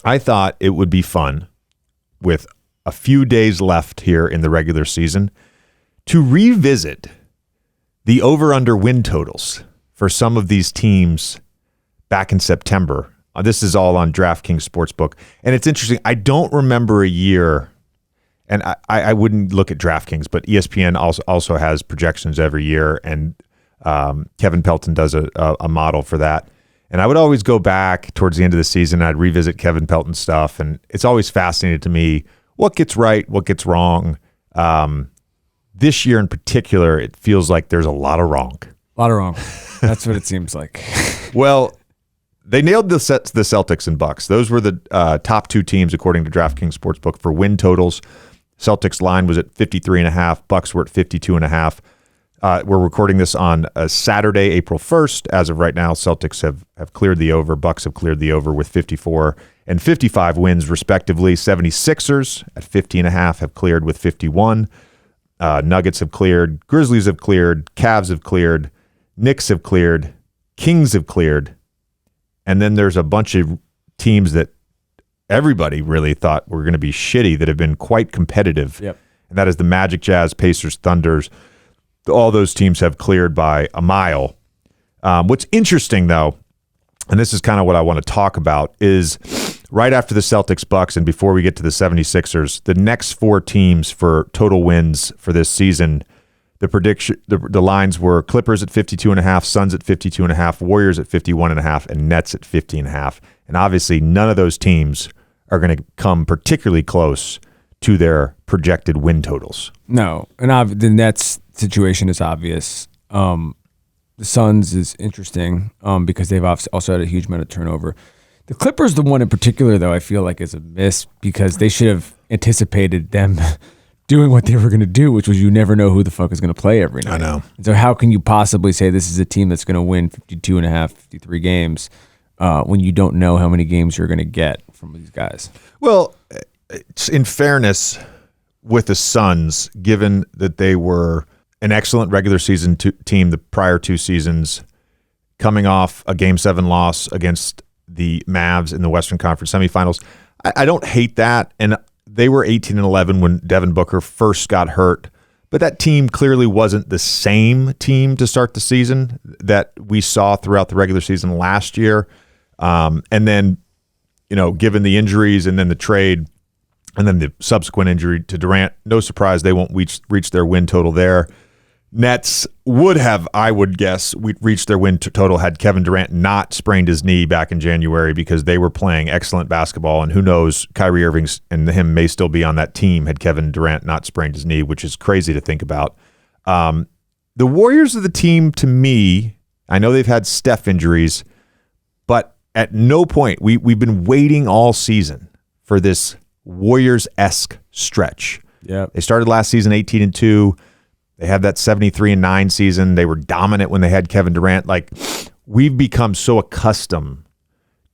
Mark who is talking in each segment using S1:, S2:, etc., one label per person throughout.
S1: I thought it would be fun with a few days left here in the regular season to revisit the over-under win totals for some of these teams back in September. This is all on DraftKings Sportsbook. And it's interesting. I don't remember a year, and I wouldn't look at DraftKings, but ESPN also has projections every year, and Kevin Pelton does a model for that. And I would always go back towards the end of the season. I'd revisit Kevin Pelton stuff, and it's always fascinating to me what gets right, what gets wrong. This year in particular, it feels like there's a lot of wrong.
S2: A lot of wrong. That's what it seems like.
S1: Well, they nailed the Celtics and Bucks. Those were the top two teams according to DraftKings Sportsbook for win totals. Celtics line was at 53.5. Bucks were at 52.5. We're recording this on a Saturday, April 1st. As of right now, Celtics have cleared the over. Bucks have cleared the over with 54 and 55 wins, respectively. 76ers at 50.5 have cleared with 51. Nuggets have cleared. Grizzlies have cleared. Cavs have cleared. Knicks have cleared. Kings have cleared. And then there's a bunch of teams that everybody really thought were going to be shitty that have been quite competitive.
S2: Yep.
S1: And that is the Magic, Jazz, Pacers, Thunders. All those teams have cleared by a mile. What's interesting, though, and this is kind of what I want to talk about, is right after the Celtics, Bucks, and before we get to the 76ers, the next four teams for total wins for this season, the lines were Clippers at 52.5, Suns at 52.5, Warriors at 51.5, and Nets at 50.5. And obviously, none of those teams are going to come particularly close to their projected win totals.
S2: No, and the Nets situation is obvious. The Suns is interesting because they've also had a huge amount of turnover. The Clippers, the one in particular, though, I feel like is a miss because they should have anticipated them doing what they were going to do, which was you never know who the fuck is going to play every night.
S1: I know.
S2: And so how can you possibly say this is a team that's going to win 52.5, 53 games when you don't know how many games you're going to get from these guys?
S1: Well, in fairness, with the Suns, given that they were an excellent regular season team the prior two seasons, coming off a Game 7 loss against the Mavs in the Western Conference semifinals, I don't hate that. And they were 18-11 when Devin Booker first got hurt. But that team clearly wasn't the same team to start the season that we saw throughout the regular season last year. And then, given the injuries and then the trade and then the subsequent injury to Durant, no surprise they won't reach their win total there. Nets would have, I would guess, reached their win total had Kevin Durant not sprained his knee back in January because they were playing excellent basketball. And who knows, Kyrie Irving and him may still be on that team had Kevin Durant not sprained his knee, which is crazy to think about. The Warriors are the team to me. I know they've had Steph injuries, but at no point, we've been waiting all season for this Warriors-esque stretch.
S2: Yeah,
S1: they started last season 18-2. They had that 73-9 season. They were dominant when they had Kevin Durant. Like, we've become so accustomed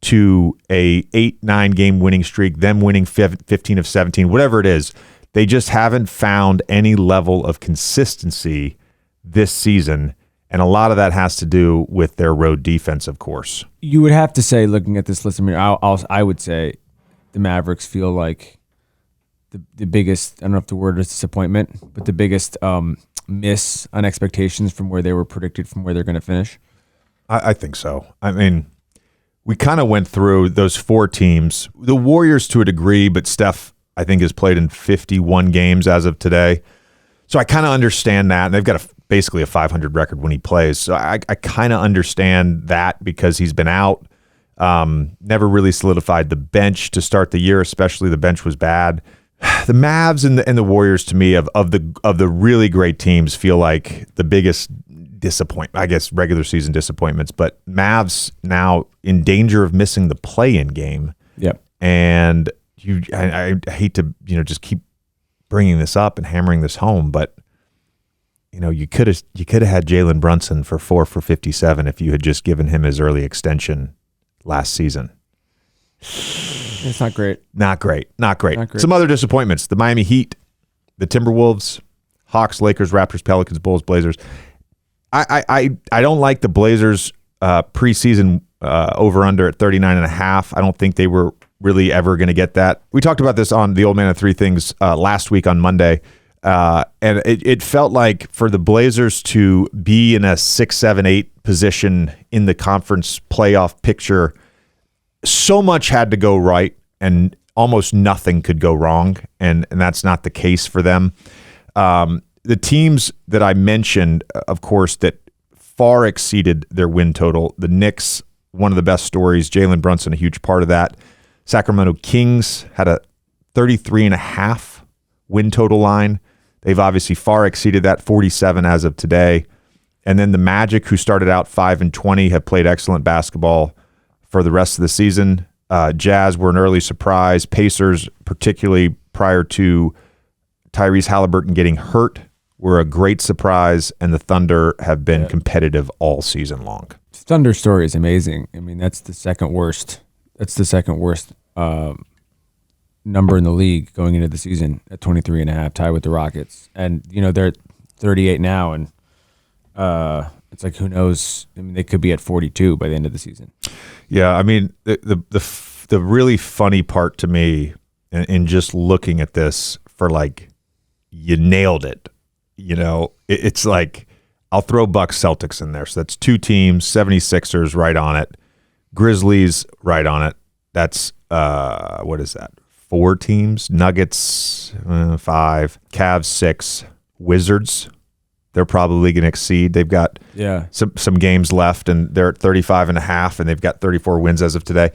S1: to a 8-9 game winning streak, them winning 15 of 17, whatever it is. They just haven't found any level of consistency this season. And a lot of that has to do with their road defense, of course.
S2: You would have to say, looking at this list, I would say the Mavericks feel like the biggest, I don't know if the word is disappointment, but the biggest miss on expectations from where they were predicted from where they're going to finish?
S1: I think so. I mean, we kind of went through those four teams. The Warriors to a degree, but Steph, I think, has played in 51 games as of today. So I kind of understand that. And they've got basically a 500 record when he plays. So I kind of understand that because he's been out. Never really solidified the bench to start the year, especially the bench was bad. The Mavs and the Warriors, to me, of the really great teams, feel like the biggest disappointment. I guess regular season disappointments, but Mavs now in danger of missing the play-in game.
S2: Yep.
S1: And I hate to just keep bringing this up and hammering this home, but you could have had Jalen Brunson for 4 for 57 if you had just given him his early extension last season.
S2: It's not great.
S1: Not great. Some other disappointments. The Miami Heat, the Timberwolves, Hawks, Lakers, Raptors, Pelicans, Bulls, Blazers. I don't like the Blazers preseason over-under at 39.5. I don't think they were really ever going to get that. We talked about this on the Old Man of Three Things last week on Monday, and it felt like for the Blazers to be in a 6, 7, 8 position in the conference playoff picture, so much had to go right, and almost nothing could go wrong, and that's not the case for them. The teams that I mentioned, of course, that far exceeded their win total. The Knicks, one of the best stories. Jalen Brunson, a huge part of that. Sacramento Kings had a 33.5 win total line. They've obviously far exceeded that, 47 as of today. And then the Magic, who started out 5-20, have played excellent basketball for the rest of the season. Jazz were an early surprise. Pacers, particularly prior to Tyrese Halliburton getting hurt, were a great surprise, and the Thunder have been competitive all season long.
S2: Thunder story is amazing. I mean, that's the second worst. That's the second worst number in the league going into the season at 23.5, tied with the Rockets. And they're at 38 now, and it's like, who knows? I mean, they could be at 42 by the end of the season. Yeah,
S1: I mean, the really funny part to me in just looking at this for like, you nailed it. It's like, I'll throw Bucks Celtics in there. So that's 2 teams, 76ers right on it. Grizzlies right on it. That's, what is that? 4 teams. Nuggets, 5. Cavs, 6. Wizards, they're probably going to exceed. They've got some games left, and they're at 35.5, and they've got 34 wins as of today.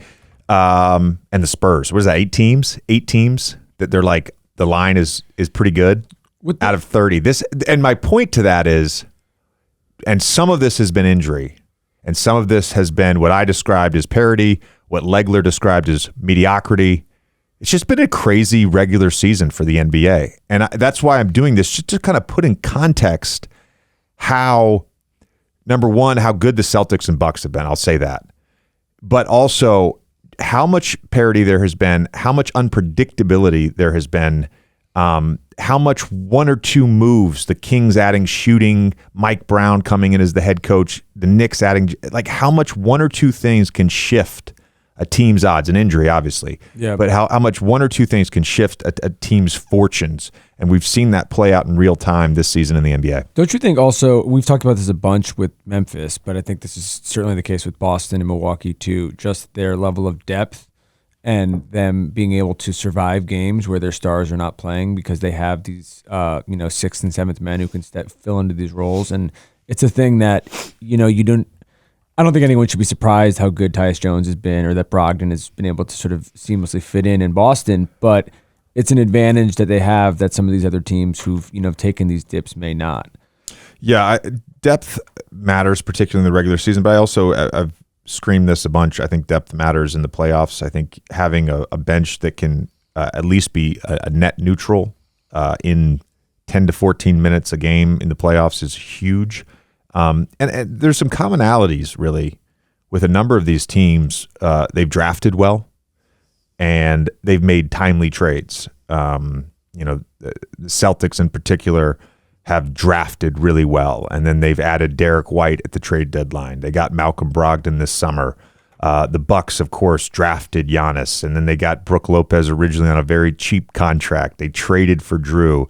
S1: And the Spurs, what is that, 8 teams? 8 teams that they're like, the line is pretty good out of 30. And my point to that is, and some of this has been injury, and some of this has been what I described as parity, what Legler described as mediocrity. It's just been a crazy regular season for the NBA. And that's why I'm doing this, just to kind of put in context how, number one, how good the Celtics and Bucks have been. I'll say that. But also how much parity there has been, how much unpredictability there has been, how much 1 or 2 moves, the Kings adding shooting, Mike Brown coming in as the head coach, the Knicks adding, like how much 1 or 2 things can shift a team's odds, an injury obviously, but how much 1 or 2 things can shift a team's fortunes. And we've seen that play out in real time this season in the NBA.
S2: Don't you think also, we've talked about this a bunch with Memphis, but I think this is certainly the case with Boston and Milwaukee too, just their level of depth and them being able to survive games where their stars are not playing because they have these, 6th and 7th men who can fill into these roles. And it's a thing that, I don't think anyone should be surprised how good Tyus Jones has been or that Brogdon has been able to sort of seamlessly fit in Boston, but it's an advantage that they have that some of these other teams who've, taken these dips may not.
S1: Yeah, depth matters, particularly in the regular season, but I also, I've screamed this a bunch. I think depth matters in the playoffs. I think having a bench that can at least be a net neutral in 10 to 14 minutes a game in the playoffs is huge. And there's some commonalities really with a number of these teams. They've drafted well and they've made timely trades. The Celtics in particular have drafted really well, and then they've added Derek White at the trade deadline. They got Malcolm Brogdon this summer. The Bucks, of course, drafted Giannis, and then they got Brook Lopez originally on a very cheap contract. They traded for Drew.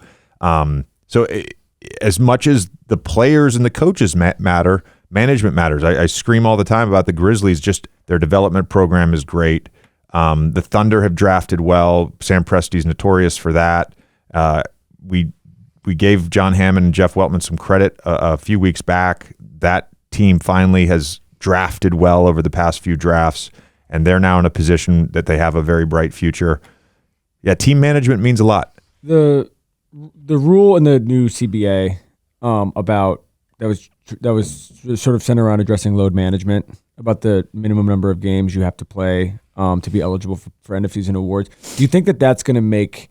S1: As much as the players and the coaches matter, management matters. I scream all the time about the Grizzlies. Just their development program is great. The Thunder have drafted well. Sam Presti's notorious for that. We gave John Hammond and Jeff Weltman some credit a few weeks back. That team finally has drafted well over the past few drafts, and they're now in a position that they have a very bright future. Yeah, team management means a lot.
S2: The rule in the new CBA about that was sort of centered around addressing load management, about the minimum number of games you have to play to be eligible for end of season awards. Do you think that that's going to make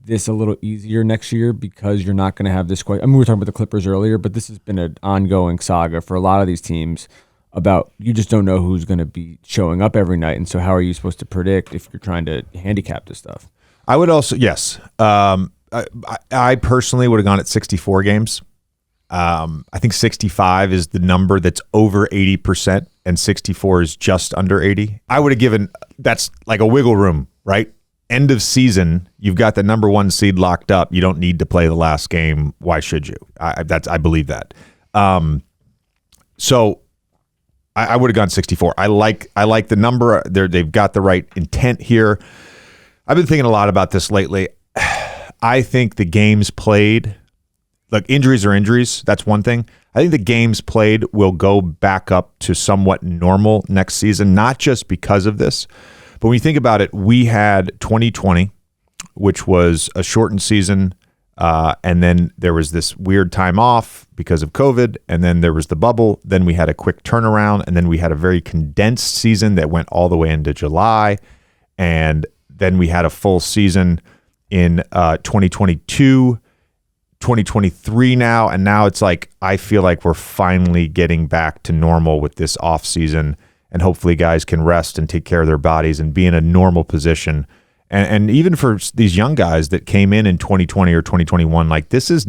S2: this a little easier next year because you're not going to have this quite? I mean, we were talking about the Clippers earlier, but this has been an ongoing saga for a lot of these teams about you just don't know who's going to be showing up every night. And so how are you supposed to predict if you're trying to handicap this stuff?
S1: I would also, yes. I personally would have gone at 64 games. I think 65 is the number that's over 80%, and 64 is just under 80. I would have given, that's like a wiggle room, right? End of season, you've got the number 1 seed locked up. You don't need to play the last game. Why should you? I believe that. So I would have gone 64. I like the number. They've got the right intent here. I've been thinking a lot about this lately. I think the games played, look, injuries are injuries. That's one thing. I think the games played will go back up to somewhat normal next season, not just because of this, but when you think about it, we had 2020, which was a shortened season, and then there was this weird time off because of COVID, and then there was the bubble. Then we had a quick turnaround, and then we had a very condensed season that went all the way into July, and then we had a full season in 2022, 2023 now, and now it's like I feel like we're finally getting back to normal with this off season, and hopefully guys can rest and take care of their bodies and be in a normal position. And even for these young guys that came in 2020 or 2021, like this was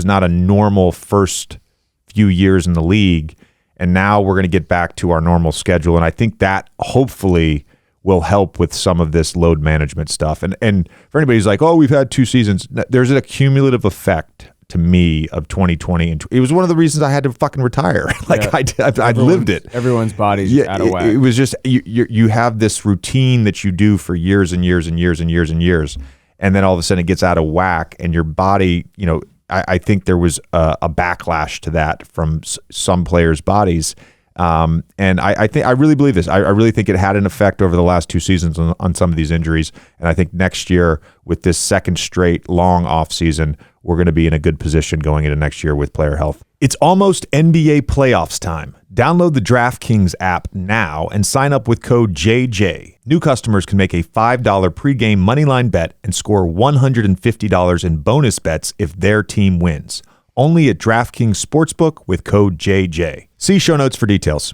S1: not a normal first few years in the league, and now we're going to get back to our normal schedule, and I think that hopefully will help with some of this load management stuff. And for anybody who's like, oh, we've had 2 seasons, there's a cumulative effect to me of 2020. And it was one of the reasons I had to fucking retire. I lived it.
S2: Everyone's body's out of whack.
S1: It was just, you have this routine that you do for years and years and years and years and years. And then all of a sudden it gets out of whack, and your body, I think there was a backlash to that from some players' bodies. And I really believe this. I really think it had an effect over the last 2 seasons on some of these injuries. And I think next year, with this second straight long off season, we're going to be in a good position going into next year with player health. It's almost NBA playoffs time. Download the DraftKings app now and sign up with code JJ. New customers can make a $5 pregame moneyline bet and score $150 in bonus bets if their team wins. Only at DraftKings Sportsbook with code JJ. See show notes for details.